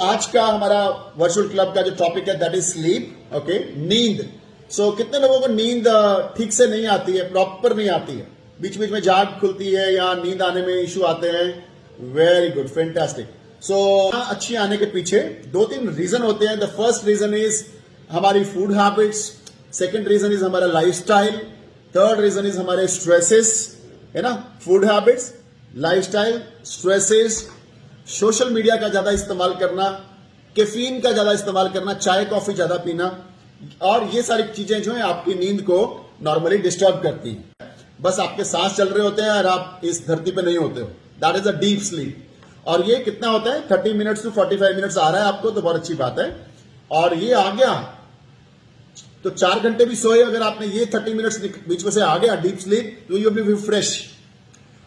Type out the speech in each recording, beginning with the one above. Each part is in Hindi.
आज का हमारा वर्चुअल क्लब का जो टॉपिक है दैट इज स्लीप, ओके, नींद। सो कितने लोगों को नींद ठीक से नहीं आती है, प्रॉपर नहीं आती है, बीच बीच में जाग खुलती है या नींद आने में इश्यू आते हैं? Very good, fantastic. सो अच्छी आने के पीछे दो तीन रीजन होते हैं। द फर्स्ट रीजन इज हमारी food habits, second reason is हमारा लाइफस्टाइल, थर्ड रीजन इज हमारे स्ट्रेसेस, है ना। Food habits, lifestyle, stresses, social media का ज्यादा इस्तेमाल करना, कैफीन का ज्यादा इस्तेमाल करना, चाय कॉफी ज्यादा पीना, और ये सारी चीजें जो है आपकी नींद को नॉर्मली डिस्टर्ब करती हैं। बस आपके सांस चल रहे होते हैं और आप इस धरती पे नहीं होते हो, that is a deep sleep. और ये कितना होता है? 30 मिनट्स टू 45 मिनट्स आ रहा है आपको तो बहुत अच्छी बात है। और ये आ गया तो 4 घंटे भी सोए अगर आपने, ये 30 मिनट्स बीच में से आ गया डीप स्लीप, तो यू विल बी फ्रेश।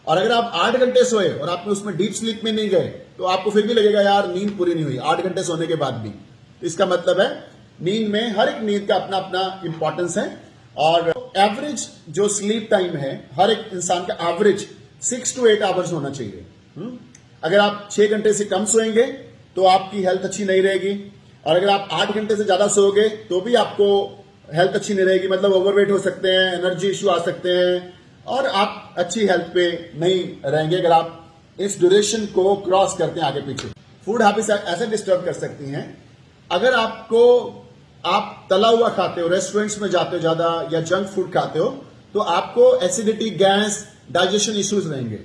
और अगर आप 8 घंटे सोए और आपने उसमें डीप स्लीप में नहीं गए तो आपको फिर भी लगेगा यार नींद पूरी नहीं हुई 8 घंटे सोने के बाद भी। इसका मतलब है नींद में, हर एक नींद का अपना अपना इंपॉर्टेंस है। और एवरेज जो स्लीप टाइम है हर एक इंसान का एवरेज 6 to 8 आवर्स होना चाहिए। अगर आप 6 घंटे से कम सोएंगे तो आपकी हेल्थ अच्छी नहीं रहेगी, और अगर आप 8 घंटे से ज्यादा सोओगे तो भी आपको हेल्थ अच्छी नहीं रहेगी, मतलब ओवरवेट हो सकते हैं, एनर्जी इश्यू आ सकते हैं, और आप अच्छी हेल्थ पे नहीं रहेंगे अगर आप इस ड्यूरेशन को क्रॉस करते हैं आगे पीछे। फूड हैबिट्स ऐसे डिस्टर्ब कर सकती हैं, अगर आप तला हुआ खाते हो, रेस्टोरेंट्स में जाते हो ज्यादा, या जंक फूड खाते हो, तो आपको एसिडिटी, गैस, डाइजेशन इश्यूज रहेंगे।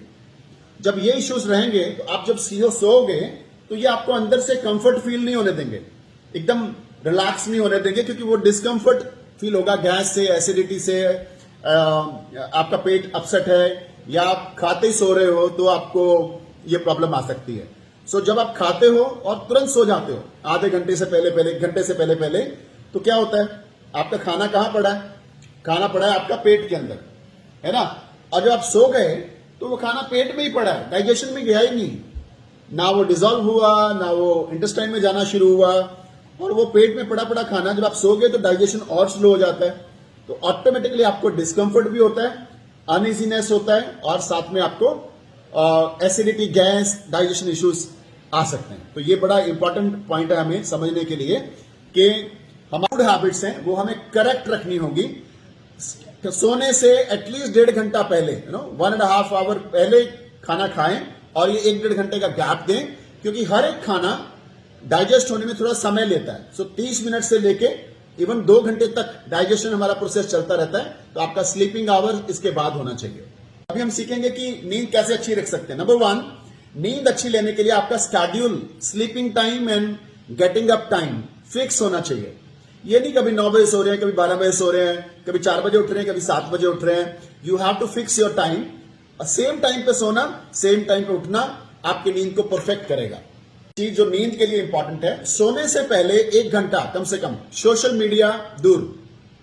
जब ये इश्यूज रहेंगे तो आप जब सीधे सोओगे तो ये आपको अंदर से कंफर्ट फील नहीं होने देंगे, एकदम रिलैक्स नहीं होने देंगे, क्योंकि वो डिस्कंफर्ट फील होगा गैस से, एसिडिटी से, आपका पेट अपसेट है, या आप खाते ही सो रहे हो तो आपको ये प्रॉब्लम आ सकती है। सो जब आप खाते हो और तुरंत सो जाते हो आधे घंटे से पहले, एक घंटे से पहले, तो क्या होता है? आपका खाना कहां पड़ा है? खाना पड़ा है आपका पेट के अंदर, है ना। और जब आप सो गए तो वो खाना पेट में ही पड़ा है, डाइजेशन में गया ही नहीं, ना वो डिजोल्व हुआ, ना वो इंटेस्टाइन में जाना शुरू हुआ, और वो पेट में पड़ा खाना जब आप सो गए तो डाइजेशन और स्लो हो जाता है, तो ऑटोमेटिकली आपको डिस्कंफर्ट भी होता है, अनइजीनेस होता है, और साथ में आपको एसिडिटी, गैस, डाइजेशन इश्यूज आ सकते हैं। तो ये बड़ा इंपॉर्टेंट पॉइंट है हमें समझने के लिए कि हमारी फूड हैबिट्स हैं वो हमें करेक्ट रखनी होगी। सोने से एटलीस्ट 1.5 घंटा पहले, 1.5 आवर पहले खाना खाएं, और ये 1-1.5 घंटे का गैप दें, क्योंकि हर एक खाना डाइजेस्ट होने में थोड़ा समय लेता है। सो 30 मिनट से लेके इवन 2 घंटे तक डाइजेशन हमारा प्रोसेस चलता रहता है, तो आपका स्लीपिंग आवर इसके बाद होना चाहिए। अभी हम सीखेंगे कि नींद कैसे अच्छी रख सकते हैं। नंबर 1, नींद अच्छी लेने के लिए आपका schedule, sleeping time and getting up time fix होना चाहिए। ये नहीं कभी 9 बजे सो रहे हैं, कभी 12 बजे सो रहे हैं, कभी 4 बजे उठ रहे हैं, कभी 7 बजे उठ रहे हैं। You have to fix your time. Same time पे सोना, सेम टाइम पे उठना आपकी नींद को परफेक्ट करेगा। चीज जो नींद के लिए इंपॉर्टेंट है, सोने से पहले 1 घंटा कम से कम सोशल मीडिया दूर।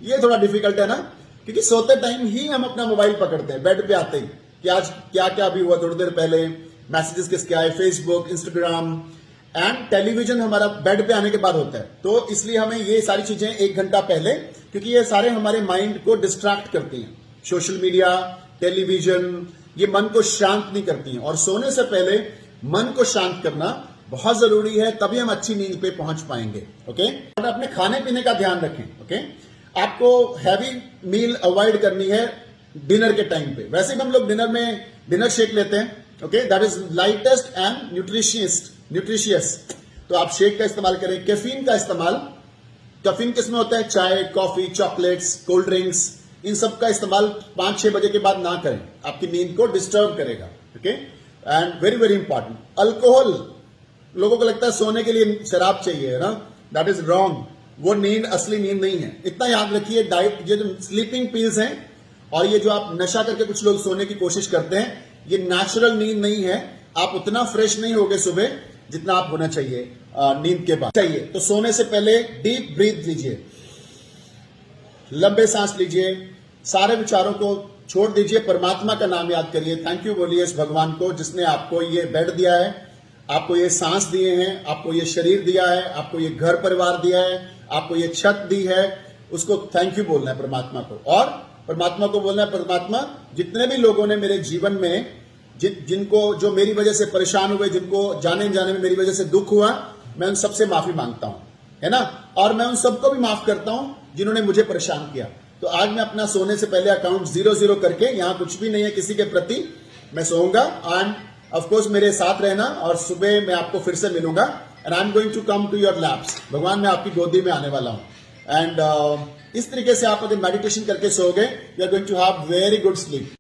ये थोड़ा डिफिकल्ट है ना, क्योंकि सोते टाइम ही हम अपना मोबाइल पकड़ते हैं बेड पे आते ही कि आज क्या क्या अभी हुआ, थोड़ी देर पहले मैसेजेस किसके आए, फेसबुक, इंस्टाग्राम, एंड टेलीविजन हमारा बेड पे आने के बाद होता है। तो इसलिए हमें ये सारी चीजें 1 घंटा पहले, क्योंकि ये सारे हमारे माइंड को डिस्ट्रैक्ट करती हैं। सोशल मीडिया, टेलीविजन, ये मन को शांत नहीं करती हैं, और सोने से पहले मन को शांत करना बहुत जरूरी है, तभी हम अच्छी नींद पे पहुंच पाएंगे। ओके, और अपने खाने पीने का ध्यान रखें। ओके, आपको हैवी मील अवॉइड करनी है डिनर के टाइम पे। वैसे भी हम लोग डिनर में डिनर शेक लेते हैं, okay, that is lightest and nutritious. तो आप शेक का इस्तेमाल करें। कैफीन का इस्तेमाल, कैफीन किसमें होता है? चाय, कॉफी, चॉकलेट्स, कोल्ड ड्रिंक्स, इन सब का इस्तेमाल 5-6 बजे के बाद ना करें, आपकी नींद को डिस्टर्ब करेगा। Okay, and very very important, alcohol. लोगों को लगता है सोने के लिए शराब चाहिए, ना, दैट इज रॉन्ग। वो नींद असली नींद नहीं है। इतना याद रखिए, डाइट, ये जो स्लीपिंग पिल्स हैं और ये जो आप नशा करके कुछ लोग सोने की कोशिश करते हैं, ये नेचुरल नींद नहीं है। आप उतना फ्रेश नहीं होगे सुबह जितना आप होना चाहिए नींद के बाद चाहिए। तो सोने से पहले डीप ब्रीथ लीजिए, लंबे सांस लीजिए, सारे विचारों को छोड़ दीजिए, परमात्मा का नाम याद करिए, थैंक यू बोलिए इस भगवान को जिसने आपको ये बेड दिया है, आपको ये सांस दिए हैं, आपको ये शरीर दिया है, आपको ये घर परिवार दिया है, आपको ये छत दी है, उसको थैंक यू बोलना है परमात्मा को। और परमात्मा को बोलना है, परमात्मा जितने भी लोगों ने मेरे जीवन में जिनको जो मेरी वजह से परेशान हुए, जिनको जाने जाने में मेरी वजह से दुख हुआ, मैं उन सबसे माफी मांगता हूं, है ना। और मैं उन सबको भी माफ करता हूं जिन्होंने मुझे परेशान किया। तो आज मैं अपना सोने से पहले अकाउंट 00 करके, यहां कुछ भी नहीं है किसी के प्रति, मैं सोऊंगा। एंड ऑफ कोर्स मेरे साथ रहना, और सुबह मैं आपको फिर से मिलूंगा। And I am going to come to your laps, भगवान मैं आपकी गोदी में आने वाला हूं। एंड इस तरीके से आप अगर मेडिटेशन करके सोओगे, you are going to have very good sleep.